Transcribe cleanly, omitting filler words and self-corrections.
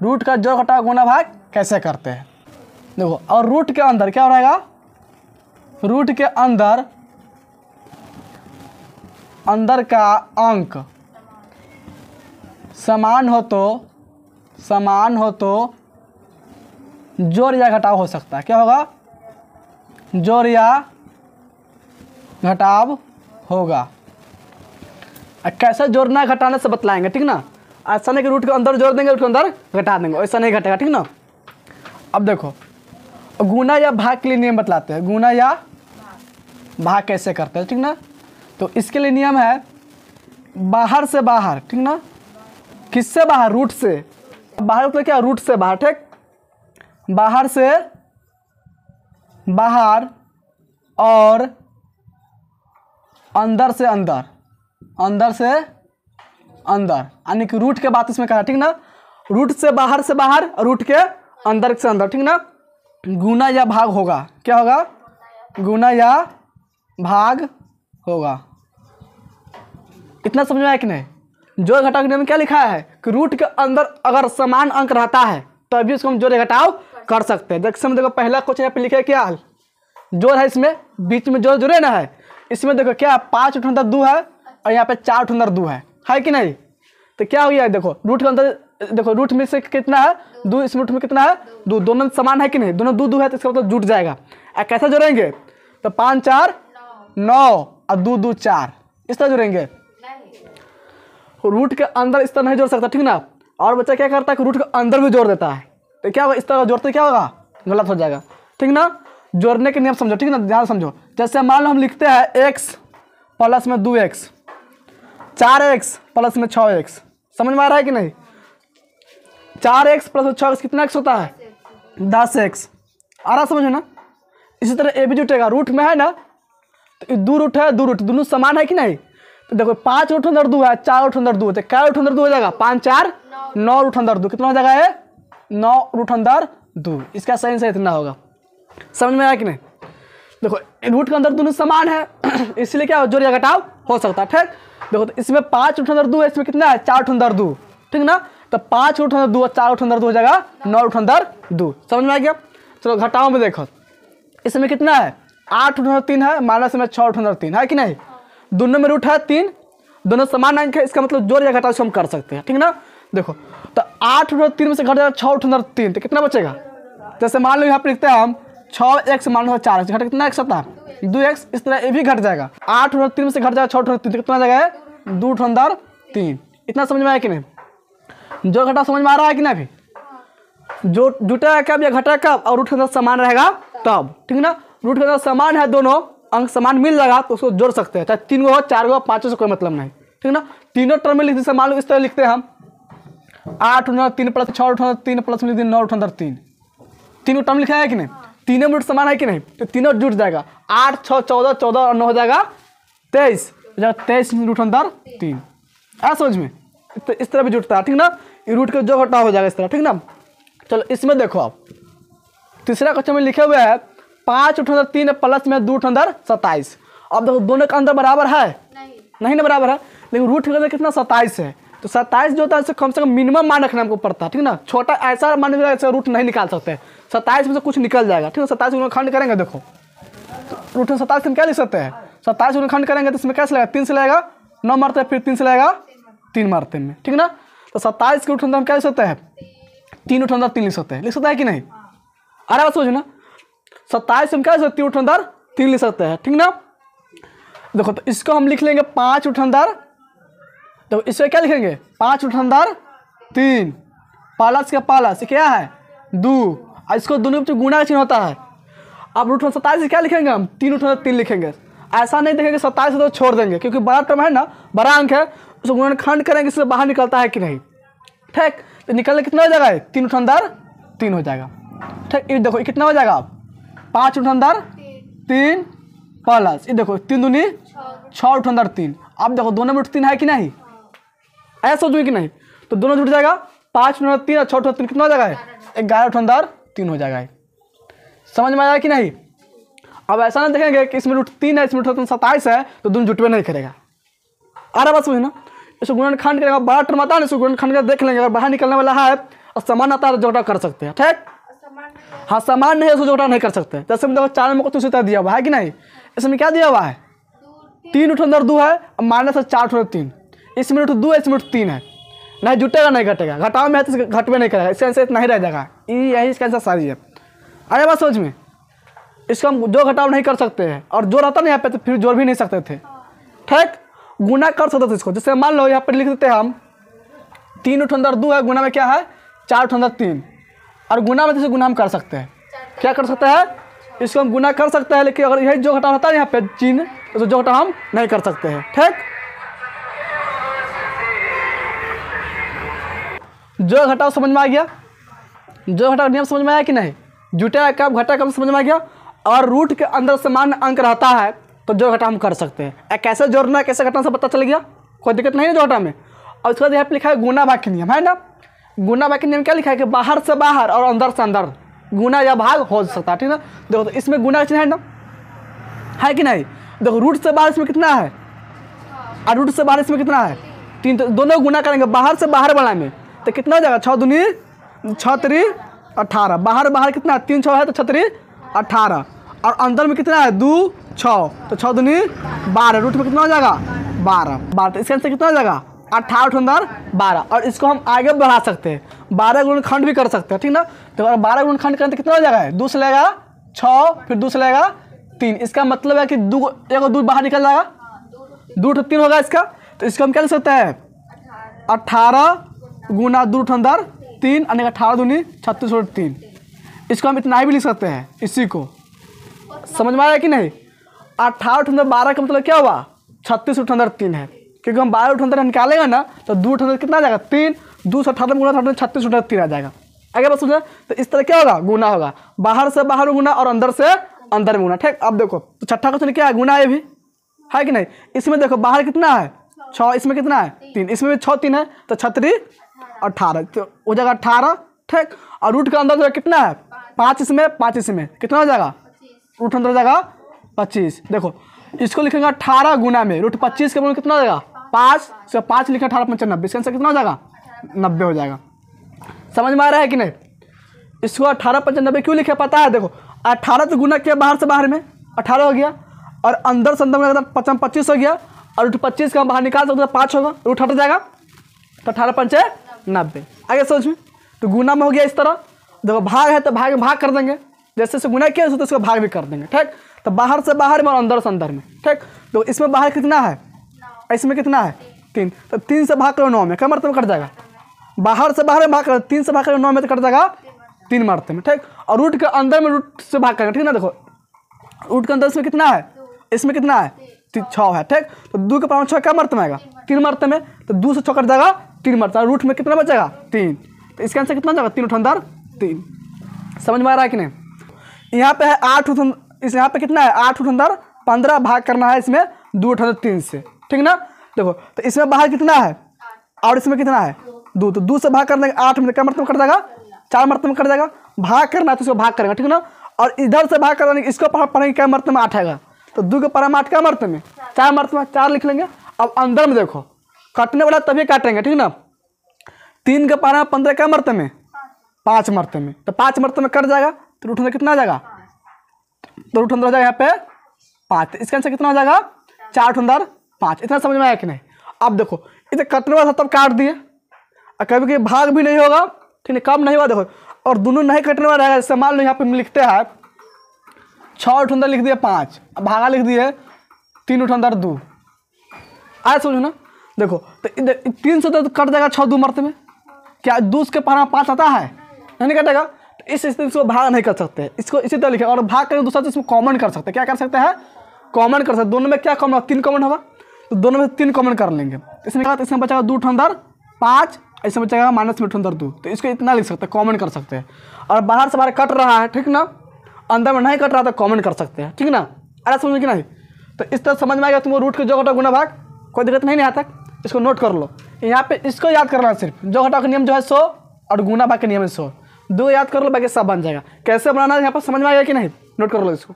Root का जोड़ घटाव गुना भाग कैसे करते हैं। देखो, और रूट के अंदर क्या रहेगा, रूट के अंदर का अंक समान हो तो जोड़ या घटाव हो सकता है। क्या होगा, जोड़ या घटाव होगा। कैसे जोड़ना घटाने से बतलाएंगे, ठीक ना। ऐसा नहीं कि रूट के अंदर जोड़ देंगे, रूट के अंदर घटा देंगे, ऐसा नहीं घटेगा, ठीक ना। अब देखो, गुना या भाग के लिए नियम बतलाते हैं। गुना या भाग कैसे करते हैं, ठीक ना। तो इसके लिए नियम है बाहर से बाहर, ठीक ना। किससे बाहर, रूट से बाहर, तो क्या, रूट से बाहर, ठीक। बाहर से बाहर और अंदर से अंदर, अंदर से अंदर, यानी कि रूट के बात इसमें कहा, ठीक ना। रूट से बाहर और रूट के अंदर से अंदर, ठीक ना। गुना या भाग होगा। क्या होगा, गुना या भाग होगा। इतना समझ में आया कि नहीं। जोड़ घटाव के नियम में क्या लिखा है कि रूट के अंदर अगर समान अंक रहता है तभी उसको हम जोड़ घटाव कर सकते हैं। देखो पहला क्वेश्चन यहाँ पे लिखे क्या है, जोड़ है, इसमें बीच में जोड़ जुड़े ना है। इसमें देखो क्या 5 × 2 है और यहाँ पे 4 × 2 है कि नहीं। तो क्या हो गया, देखो रूट के अंदर, देखो रूट में से कितना है 2, इस रूट में कितना है 2, दोनों समान है कि नहीं, दोनों 2 2 है, तो इसका मतलब जुट जाएगा। कैसे जोड़ेंगे, तो 5 4 9 और 2 2 4, इस तरह जोड़ेंगे। रूट के अंदर इस तरह नहीं जोड़ सकता, ठीक ना। और बच्चा क्या करता है कि रूट के अंदर भी जोड़ देता है, तो क्या होगा, इस तरह जोड़ते क्या होगा, गलत हो जाएगा, ठीक ना। जोड़ने के नियम समझो, ठीक ना, ध्यान समझो। जैसे मान लो हम लिखते हैं x प्लस में 2x, 4x प्लस में 6x, समझ में आ रहा है कि नहीं। 4x प्लस 6x कितना x होता है, 10x, आ रहा समझ में ना। इसी तरह ए भी जुटेगा, रूट में है ना, तो 2 रूट है, 2 रूट दोनों समान है कि नहीं। तो देखो 5 रूट अंदर 2 है, 4 रूट अंदर 2 है, तो क्या रूट अंदर 2 हो जाएगा, 5 4 9 रूट अंदर 2, कितना हो जाएगा ये 9 रूट अंदर 2। इसका सही से इतना होगा, समझ में आया कि नहीं। देखो रूट के अंदर दोनों समान है इसलिए क्या जोड़ या घटाव हो सकता है, ठीक। देखो तो इसमें 5 रूट अंदर 2 है, इसमें कितना है 4 रूट अंदर 2, ठीक ना। तो 5 रूट अंदर 2 और 4 रूट अंदर 2 हो जाएगा 9 रूट अंदर 2, समझ में आ गया। चलो घटाव में देखो, इसमें कितना है 8 रूट अंदर 3 है, माइनस में 6 रूट अंदर 3 है कि नहीं। दोनों में रूट है 3, दोनों समान अंक है, इसका मतलब जोड़ या घटाव से हम कर सकते हैं, ठीक ना। देखो तो 8 रूट 3 में से घट जाएगा 6 रूट अंदर 3, तो कितना बचेगा। जैसे मान लो यहाँ पर लिखते हैं हम 6x मान लो 4x, घट कितना x होता है 2x, इस तरह ये भी घट जाएगा। 8 रूट 3 में से घट जाएगा 6 रूट 3, तो कितना जाएगा 2 रूट अंदर 3। इतना समझ में आया कि नहीं। जोड़ घटाव समझ में आ रहा है कि नहीं। अभी जो जुटेगा कब या घटेगा कब, और रूट के अंदर समान रहेगा तब, ठीक ना। रूट के अंदर समान है, दोनों अंक समान मिल जाएगा तो उसको जोड़ सकते हैं, चाहे 3 गो हो 4 गो 5 से कोई मतलब नहीं, ठीक ना। तीनों टर्म में लिख दीजिए, मान लो इस तरह लिखते हैं हम 8 रूट 3 प्लस 6 रूट 3 प्लस में लिख दिए 9 रूट अंदर 3, तीनों टर्म लिखा है कि नहीं। तीनों रूट समान है कि नहीं, तो तीनों जुट जाएगा, 8 6 14 14 और 9 हो जाएगा 23, हो जाएगा 23 रूट अंदर 3। आ समझ में, तो इस तरह भी जुटता है, ठीक ना। ये रूट का जो घटाव हो जाएगा इस तरह, ठीक ना। चलो इसमें देखो आप तीसरा क्वेश्चन में लिखे हुए है 5 रूट अंदर 3 प्लस में 2 रूट अंदर 27। अब देखो दोनों का अंदर बराबर है, नहीं ना बराबर है, लेकिन रूट के अंदर कितना 27 है, तो 27 जो होता है कम से कम मिनिमम मान रखना हमको पड़ता है, ठीक ना। छोटा ऐसा मान ऐसा रूट नहीं निकाल सकते, 27 में से कुछ निकल जाएगा, ठीक है। 27 को खंड करेंगे, देखो तो रूट में 27 हम क्या लिख सकते हैं, 27 को खंड करेंगे तो इसमें कैसे लगेगा 3 से लगेगा, 9 मारते हैं, फिर 3 से लगेगा 3 मारते में, ठीक ना। तो 27 के रूट अंदर हम क्या लिख सकते हैं 3 रूट अंदर 3 लिख सकते हैं, लिख सकता है कि नहीं। अरे बात समझो ना, 27 हम क्या लिख सकते हैं 3 रूट अंदर 3 लिख सकते हैं, ठीक ना। देखो तो इसको हम लिख लेंगे 5 रूट अंदर, तो इसमें क्या लिखेंगे 5 रूट अंदर 3 प्लस का प्लस क्या है 2, और इसको दोनों में गुणा का चिन्ह होता है। अब रूट 27 से क्या लिखेंगे हम 3 रूट अंदर 3 लिखेंगे। ऐसा नहीं देखेंगे 27 तो छोड़ देंगे, क्योंकि बड़ा टर्म है ना, बड़ा अंक है, उसको गुणनखंड करेंगे, इससे बाहर निकलता है कि नहीं, ठीक। तो निकलने कितना हो जाएगा 3 रूट अंदर 3 हो जाएगा, ठीक। ये देखो ये कितना हो जाएगा 5 रूट अंदर 3 प्लस ये देखो 3 दूनी 6 रूट अंदर 3। अब देखो दोनों में रूट 3 है कि नहीं, ऐसा सोचो कि नहीं, तो दोनों जुट जाएगा 5 रूट अंदर 3 और 6 रूट अंदर 3 कितना हो जाएगा 11 रूट अंदर 3 हो जाएगा। समझ में आया कि नहीं। अब ऐसा ना देखेंगे कि इसमें रूट 3 है, इसमें रूट 27 है, तो दोनों जुटवे नहीं करेगा। आ रहा बात समझ ना, इसको गुणनखंड करेगा, बड़ा टर्म आता है ना, इसको गुणनखंड कर देख लेंगे, अगर बाहर निकलने वाला है और समान आता है जो घटाव कर सकते हैं। ठीक, हाँ समान नहीं है उसको जो घटाव नहीं कर सकते। जैसे देखो 4 में को तो दिया हुआ है कि नहीं, इसमें क्या दिया हुआ है 3 उठ अंदर 2 है, माइनस 4 उठ 3, इसमें उठ 2 है, इसमें उठ 3 है, नहीं जुटेगा नहीं घटेगा, घटाव में है तो घटवे नहीं करेगा, इसका आंसर नहीं रह जाएगा। यही इसका आंसर सारी है। अरे बात समझ में, इसका हम जो घटाव नहीं कर सकते हैं और जो रहता नहीं यहाँ पे तो फिर जोड़ भी नहीं सकते थे। ठीक, गुना कर सकते थे इसको। जैसे मान लो यहाँ पर लिख देते हैं हम 3 उठ अंदर 2 है, गुना में क्या है 4 उठ अंदर 3, और गुना में जैसे गुना हम कर सकते हैं, क्या कर सकते हैं इसको हम गुना कर सकते हैं, लेकिन अगर यही जो घटाव रहता है यहाँ पे चिन्ह तो जो घटाव हम नहीं कर सकते हैं। ठीक, जो घटाव समझ में आ गया, जो घटाव नियम समझ में आया कि नहीं, जुटेगा कब घटा कब समझ में आ गया। और रूट के अंदर समान अंक रहता है तो जो घटाव हम कर सकते हैं। कैसे जोड़ना है कैसे घटाना से पता चल गया, कोई दिक्कत नहीं है जो घटाव में। और उसके बाद यहाँ पे लिखा है गुना भाग के नियम, है ना। गुना भाग के नियम क्या लिखा है कि बाहर से बाहर और अंदर से अंदर गुना या भाग हो सकता है। ठीक ना, देखो तो इसमें गुना का चिन्ह है ना, है कि नहीं। देखो रूट से बाहर इसमें कितना है और रूट से बाहर इसमें कितना है 3, तो दोनों गुना करेंगे बाहर से बाहर वाला में तो कितना हो जाएगा 6 दूनी 6 3 18, बाहर बाहर कितना 3 6 है तो 6 3 18, और अंदर में कितना है 2 6 तो 6 दूनी 12, रूट में कितना हो जाएगा 12, तो इसके आंसर कितना हो जाएगा 18 अंदर 12। और इसको हम आगे बढ़ा सकते हैं, 12 गुणनखंड भी कर सकते हैं। ठीक ना, तो अगर 12 गुणनखंड करें तो कितना हो जाएगा 2 से लेगा 6 फिर 2 से लेगा 3, इसका मतलब है कि 2 एक और 2 बाहर निकल जाएगा, 2 3 होगा इसका। तो इसको हम क्या लिख सकते हैं 18 गुना 2 अंदर 3 और 18 दूनी 36 और 3, इसको हम इतना ही भी लिख सकते हैं। इसी को समझ में आया कि नहीं। 18 अंदर 12 का मतलब क्या हुआ 36 अंदर 3 है, क्योंकि हम 12 अंदर निकालेगा ना तो 2 अंदर कितना आ जाएगा 3, 2 से 18 गुना 36 अंदर 3 आ जाएगा। आगे बस समझे, तो इस तरह क्या होगा गुना होगा, बाहर से बाहर गुना और अंदर से अंदर में गुना। ठीक, अब देखो तो छठा क्वेश्चन क्या है गुना, ये भी है कि नहीं। इसमें देखो बाहर कितना है 6, इसमें कितना है 3, इसमें भी 6 3 है तो 36 18 तो हो जाएगा 18। ठीक, और रूट के अंदर जो कितना है 5 इसमें 5 इसमें कितना हो जाएगा रूट अंदर हो जाएगा 25। देखो इसको लिखेंगे 18 गुना में रूट 25 के कितना हो जाएगा 5 से 5 लिखा 18 5 90, इसका आंसर कितना हो जाएगा 90 हो जाएगा। समझ में आ रहा है कि नहीं। इसको 18 5 90 क्यों लिखे पता है, देखो 18 तो गुना किया बाहर से बाहर में 18 हो गया, और अंदर से अंदर में 25 हो गया, और रूट 25 का बाहर निकाल सकते 5 होगा, रूट हट जाएगा तो 18 5 90। आगे सोच में तो गुना में हो गया इस तरह। देखो भाग है तो भाग कर देंगे, जैसे से गुना किया तो इसको भाग भी कर देंगे। ठीक, तो बाहर से बाहर में और अंदर से अंदर में। ठीक, तो इसमें बाहर कितना है इसमें कितना है 3, तो 3 से भाग करो 9 में क्या मरते में कट जाएगा, बाहर से बाहर में भाग करो 3 से भाग करो 9 में तो कट जाएगा 3 मरते में। ठीक, और रूट के अंदर में रूट से भाग करेंगे। ठीक ना, देखो रूट के अंदर इसमें कितना है इसमें कितना है 6 है। ठीक, तो 2 के पावर 6 क्या मरते में आएगा 3 मरते में, तो 2 से 6 कट जाएगा 3 मरता है, रूट में कितना बचेगा 3, तो इसका आंसर कितना जाएगा 3 उठ अंदर 3। समझ में आ रहा है कि नहीं। यहाँ पे है 8 उठ, इस यहाँ पे कितना है 8 उठ अंदर 15 भाग करना है इसमें 2 उठ अंदर 3 से। ठीक ना, देखो तो इसमें बाहर कितना है और इसमें कितना है 2, तो 2 से भाग कर देंगे 8 में क्या मरते में कट जाएगा 4 मरते में कट जाएगा, भाग करना है तो इसको भाग करेंगे। ठीक ना, और इधर से भाग कर देंगे इसको पढ़ेंगे क्या मरते में 8 आएगा, तो 2 के पारा में 8 क्या मरते में 4 मरते में 4 लिख लेंगे। अब अंदर में देखो काटने वाला तभी काटेंगे। ठीक ना, 3 के पारा में 15 क्या मरते में 5 मरते में, तो 5 मरते में कट जाएगा तो रूट अंदर कितना आ जाएगा, तो रूट अंदर हो जाएगा यहाँ पे 5, तो इसका आंसर कितना हो जाएगा 4 अंदर 5। इतना समझ में आया कि नहीं। अब देखो इसे कटने वाला तब काट दिए, और कभी कभी भाग भी नहीं होगा। ठीक है, कम नहीं हुआ देखो, और दोनों नहीं कटने वाला रहेगा। जैसे मान लो यहाँ पे लिखते हैं 6 उठ अंदर लिख दिए 5, अब भागा लिख दिए 3 उठ अंदर 2। आया समझो ना, देखो तो 3 से तो कट जाएगा 6 2 मरते में, क्या 2 के पारा 5 आता है नहीं कटेगा, तो इस स्थिति से भाग नहीं कर सकते, इसको इसी तरह लिखे। और भाग करें दूसरा तो इसमें कॉमन कर सकते हैं, क्या कर सकते हैं कॉमन कर सकते हैं। दोनों में क्या कॉमन 3 कॉमन होगा, तो दोनों में 3 कॉमन कर लेंगे। इसमें बचेगा 2 उठ अंदर 5, इसमें बचेगा माइनस में अंदर 2, तो इसको इतना लिख सकते हैं कॉमन कर सकते हैं। और बाहर से बाहर कट रहा है ठीक ना, अंदर में नहीं कट रहा तो कॉमन कर सकते हैं। ठीक ना, अरे समझ कि नहीं। तो इस तरह समझ में आएगा तुमको रूट के जो घटाव गुना भाग, कोई दिक्कत नहीं आता। इसको नोट कर लो, यहाँ पे इसको याद करना है सिर्फ, जो घटाव का नियम जो है 100 और गुना भाग का नियम है 100, 2 याद कर लो बाकी सब बन जाएगा। कैसे बनाना है यहाँ पर समझ में आएगा कि नहीं, नोट कर लो इसको।